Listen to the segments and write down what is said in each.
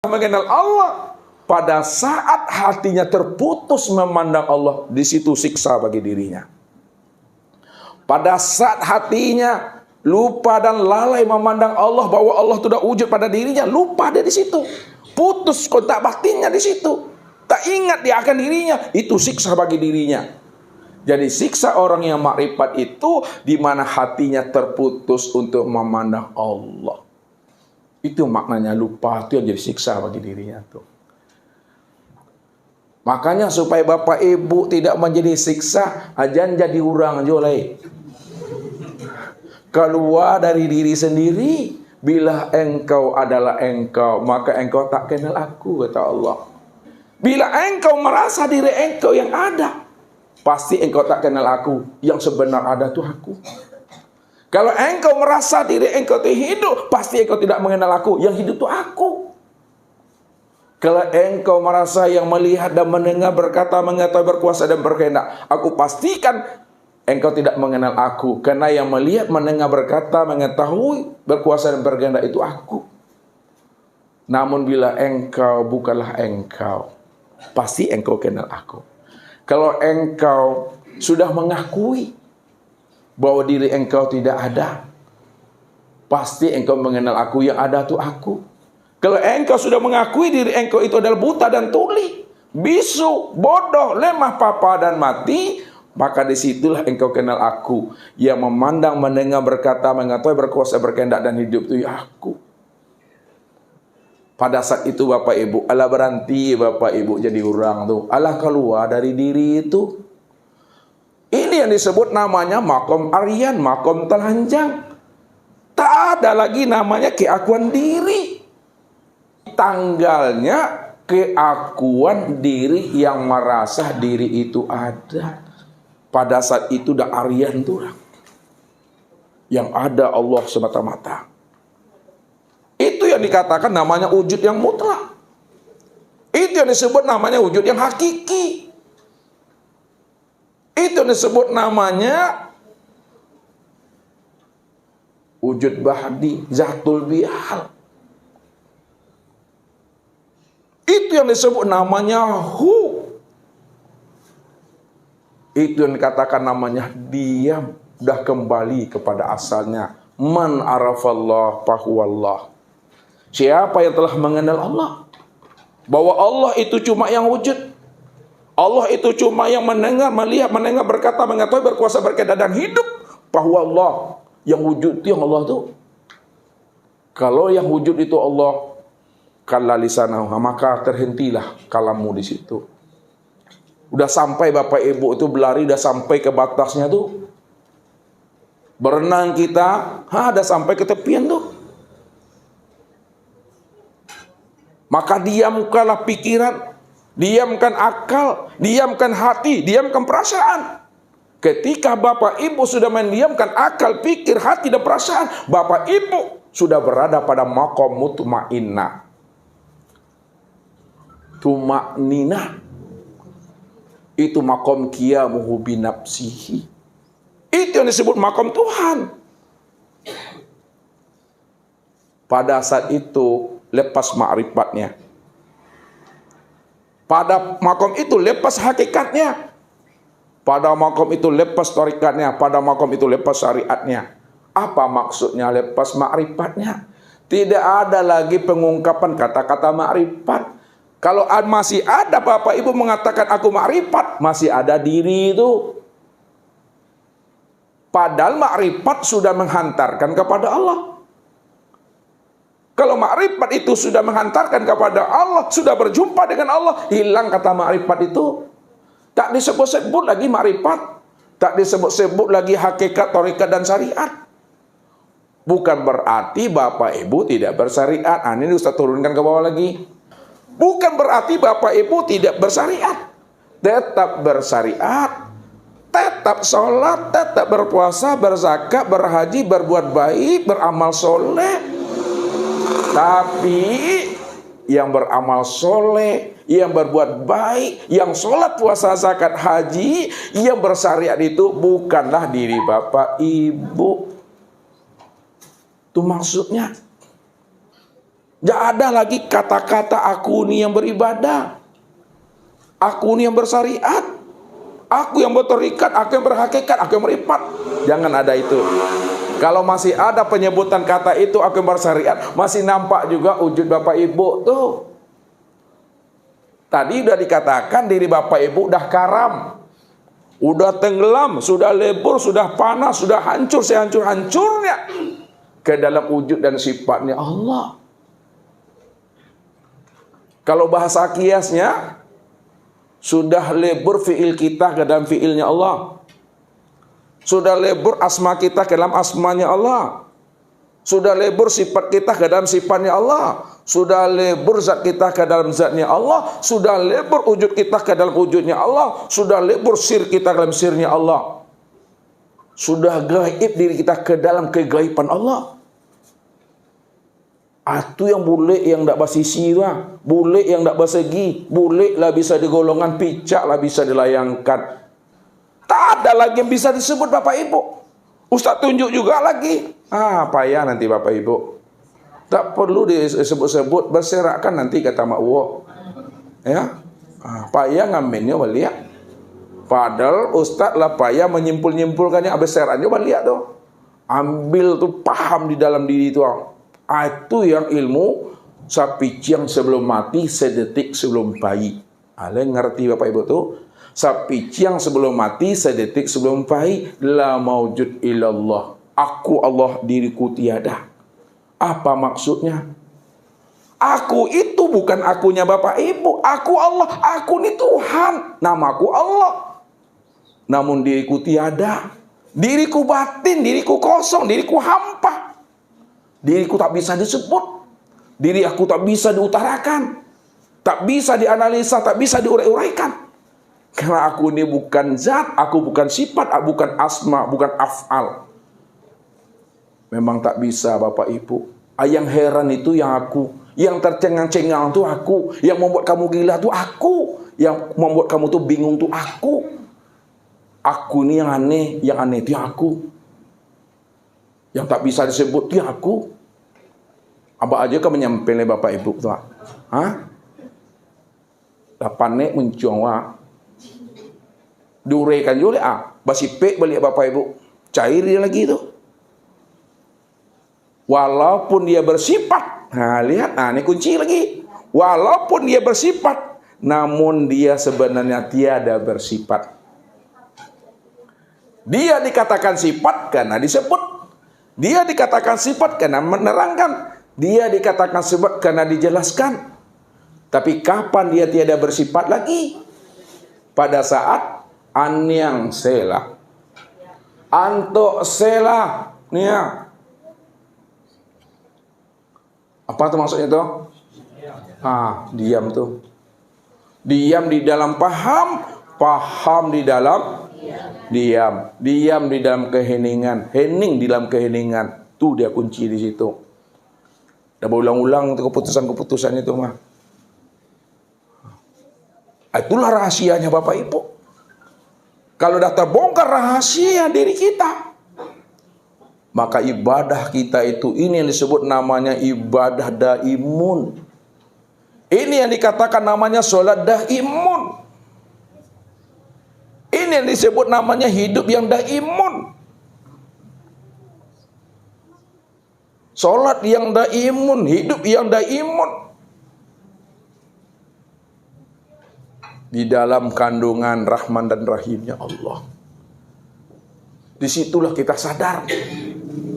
mengenal Allah, pada saat hatinya terputus memandang Allah, di situ siksa bagi dirinya. Pada saat hatinya lupa dan lalai memandang Allah, bahwa Allah sudah wujud pada dirinya, lupa dia di situ. Putus kontak batinnya di situ. Tak ingat dia akan dirinya, itu siksa bagi dirinya. Jadi siksa orang yang makrifat itu di mana hatinya terputus untuk memandang Allah. Itu maknanya lupa, itu yang jadi siksa bagi dirinya tuh. Makanya supaya bapak ibu tidak menjadi siksa, ajan jadi orang jolai. Keluar dari diri sendiri. Bila engkau adalah engkau, maka engkau tak kenal aku, kata Allah. Bila engkau merasa diri engkau yang ada, pasti engkau tak kenal aku. Yang sebenar ada tuh aku. Kalau engkau merasa diri engkau itu hidup, pasti engkau tidak mengenal aku. Yang hidup itu aku. Kalau engkau merasa yang melihat dan mendengar, berkata, mengetahui, berkuasa dan berkehendak, aku pastikan engkau tidak mengenal aku. Karena yang melihat, mendengar, berkata, mengetahui, berkuasa dan berkehendak itu aku. Namun bila engkau bukanlah engkau, pasti engkau kenal aku. Kalau engkau sudah mengakui bahwa diri engkau tidak ada, pasti engkau mengenal aku. Yang ada itu aku. Kalau engkau sudah mengakui diri engkau itu adalah buta dan tuli, bisu, bodoh, lemah, papa dan mati, maka disitulah engkau kenal aku. Yang memandang, mendengar, berkata, mengetahui, berkuasa, berkehendak dan hidup itu ya aku. Pada saat itu bapak ibu, Allah berhenti bapak ibu jadi orang tuh. Allah keluar dari diri itu. Ini yang disebut namanya makom aryan, makom telanjang. Tak ada lagi namanya keakuan diri. Tanggalnya keakuan diri yang merasa diri itu ada. Pada saat itu dah aryan tuh. Yang ada Allah semata-mata. Itu yang dikatakan namanya wujud yang mutlak. Itu yang disebut namanya wujud yang hakiki. Itu yang disebut namanya wujud bahdi, zatul bihal. Itu yang disebut namanya hu. Itu yang dikatakan namanya diam. Dah kembali kepada asalnya. Man arafallah fahuwallah. Siapa yang telah mengenal Allah, bahwa Allah itu cuma yang wujud. Allah itu cuma yang mendengar, melihat, mendengar, berkata, mengetahui, berkuasa, berkehendak dan hidup. Fahuwallah. Yang wujud itu yang Allah itu. Kalau yang wujud itu Allah, kalla lisanahu, maka terhentilah kalammu di situ. Udah sampai bapak ibu itu berlari, udah sampai ke batasnya tuh. Berenang kita, udah sampai ke tepian tuh. Maka diamkanlah pikiran, diamkan akal, diamkan hati, diamkan perasaan. Ketika bapak ibu sudah mendiamkan akal, pikir, hati dan perasaan, bapak ibu sudah berada pada maqam mutmainnah. Tumakninah itu makom qiyamuhu binafsihi. Itu yang disebut makom Tuhan. Pada saat itu lepas ma'rifatnya. Pada makom itu lepas hakikatnya. Pada makom itu lepas tarikatnya. Pada makom itu lepas syariatnya. Apa maksudnya lepas ma'rifatnya? Tidak ada lagi pengungkapan kata-kata ma'rifat. Kalau masih ada bapak ibu mengatakan aku makrifat, masih ada diri itu. Padahal makrifat sudah menghantarkan kepada Allah. Kalau makrifat itu sudah menghantarkan kepada Allah, sudah berjumpa dengan Allah, hilang kata makrifat itu. Tak disebut-sebut lagi makrifat, tak disebut-sebut lagi hakikat, tarekat dan syariat. Bukan berarti bapak ibu tidak bersyariat. Ini Ustaz turunkan ke bawah lagi. Bukan berarti bapak ibu tidak bersyariat. Tetap bersyariat, tetap sholat, tetap berpuasa, berzakat, berhaji, berbuat baik, beramal soleh. Tapi yang beramal soleh, yang berbuat baik, yang sholat, puasa, zakat, haji, yang bersyariat itu bukanlah diri bapak ibu. Itu maksudnya. Tidak ada lagi kata-kata aku ini yang beribadah, aku ini yang bersyariat, aku yang bertorikat, aku yang berhakikat, aku yang beripat. Jangan ada itu. Kalau masih ada penyebutan kata itu, aku yang bersyariat, masih nampak juga wujud Bapak Ibu tuh. Tadi udah dikatakan diri Bapak Ibu udah karam, udah tenggelam, sudah lebur, sudah panas, sudah hancur sehancur-hancurnya ke dalam wujud dan sifatnya Allah. Kalau bahasa kiasnya, sudah lebur fi'il kita ke dalam fi'ilnya Allah. Sudah lebur asma kita ke dalam asmanya Allah. Sudah lebur sifat kita ke dalam sifatnya Allah. Sudah lebur zat kita ke dalam zatnya Allah. Sudah lebur wujud kita ke dalam wujudnya Allah. Sudah lebur sir kita ke dalam sirnya Allah. Sudah gaib diri kita ke dalam kegaiban Allah. Itu yang boleh yang tak bersisi lah. Boleh yang tak bersegi. Boleh lah bisa digolongan, picak lah bisa dilayangkan. Tak ada lagi yang bisa disebut Bapak Ibu. Ustaz tunjuk juga lagi. Payah nanti Bapak Ibu. Tak perlu disebut-sebut, berserakan nanti kata Mak Uwo. Ya, payah ngamennya balik. Padahal Ustaz lah payah menyimpul-nyimpulkannya, berserakannya balik tuh. Ambil tuh paham di dalam diri itu. Itu yang ilmu sapi ciang sebelum mati, sedetik sebelum bayi. Kalian ngerti Bapak Ibu tuh? Sapi ciang sebelum mati, sedetik sebelum bayi. La maujud illallah. Aku Allah, diriku tiada. Apa maksudnya? Aku itu bukan akunya Bapak Ibu. Aku Allah. Aku ini Tuhan. Namaku Allah. Namun diriku tiada. Diriku batin, diriku kosong, diriku hampa. Diriku tak bisa disebut. Diri aku tak bisa diutarakan. Tak bisa dianalisa, tak bisa diurai-uraikan. Karena aku ini bukan zat, aku bukan sifat, aku bukan asma, bukan af'al. Memang tak bisa Bapak Ibu. Yang heran itu yang aku. Yang tercengang-cengang itu aku. Yang membuat kamu gila itu aku. Yang membuat kamu tuh bingung itu aku. Aku ini yang aneh itu aku. Yang tak bisa disebut itu aku. Apa aja kan menyampaikan Bapak Ibu tuh. Panek mencoba. Durekan juga basipek balik Bapak Ibu. Cair dia lagi itu. Walaupun dia bersifat. Lihat, ini kunci lagi. Walaupun dia bersifat, namun dia sebenarnya tiada bersifat. Dia dikatakan sifat karena disebut. Dia dikatakan sifat karena menerangkan. Dia dikatakan sifat karena dijelaskan. Tapi kapan dia tiada bersifat lagi? Pada saat anyang sela, anto sela, nih. Apa tuh maksudnya tuh? Diam tuh. Diam di dalam paham, paham di dalam diam, diam di dalam keheningan, hening di dalam keheningan. Tuh dia kunci di situ. Udah berulang-ulang tuh keputusan-keputusan itu mah. Itulah rahasianya Bapak Ibu. Kalau dah terbongkar rahasia diri kita, maka ibadah kita itu, ini yang disebut namanya ibadah daimun. Ini yang dikatakan namanya sholat daimun. Ini yang disebut namanya hidup yang daimun. Sholat yang daimun, hidup yang daimun. Di dalam kandungan Rahman dan Rahimnya Allah. Disitulah kita sadar.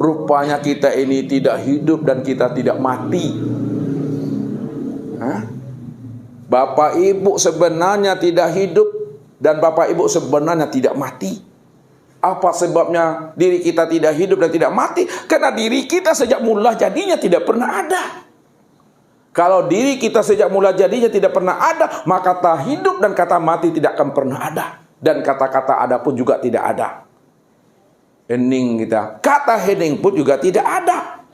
Rupanya kita ini tidak hidup dan kita tidak mati. Bapak Ibu sebenarnya tidak hidup dan Bapak Ibu sebenarnya tidak mati. Apa sebabnya diri kita tidak hidup dan tidak mati? Karena diri kita sejak mula jadinya tidak pernah ada. Kalau diri kita sejak mula jadinya tidak pernah ada, maka kata hidup dan kata mati tidak akan pernah ada. Dan kata-kata ada pun juga tidak ada. Hening kita. Kata hening pun juga tidak ada.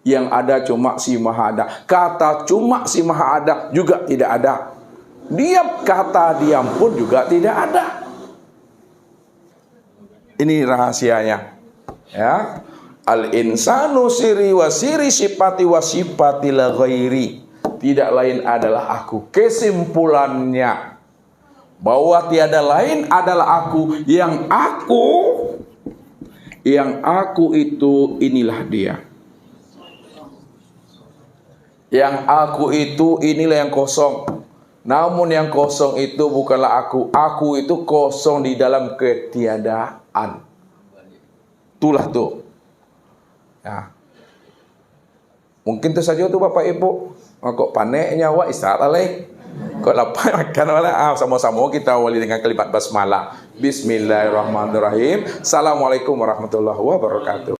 Yang ada cuma si Maha Ada. Kata cuma si Maha Ada juga tidak ada. Diam, kata diam pun juga tidak ada. Ini rahasianya. Ya. Al insanu siri wa siri sifati wa sifati la ghairi. Tidak lain adalah aku. Kesimpulannya bahwa tiada lain adalah aku. Yang aku itu inilah dia. Yang aku itu inilah yang kosong. Namun yang kosong itu bukanlah aku. Aku itu kosong di dalam ketiadaan. Itulah tuh. Ya. Mungkin itu saja tuh Bapak Ibu. Kok panek nyawa istirahat alai. Kok lapar makan wala. Sama-sama kita awali dengan kalimat basmalah. Bismillahirrahmanirrahim. Assalamualaikum warahmatullahi wabarakatuh.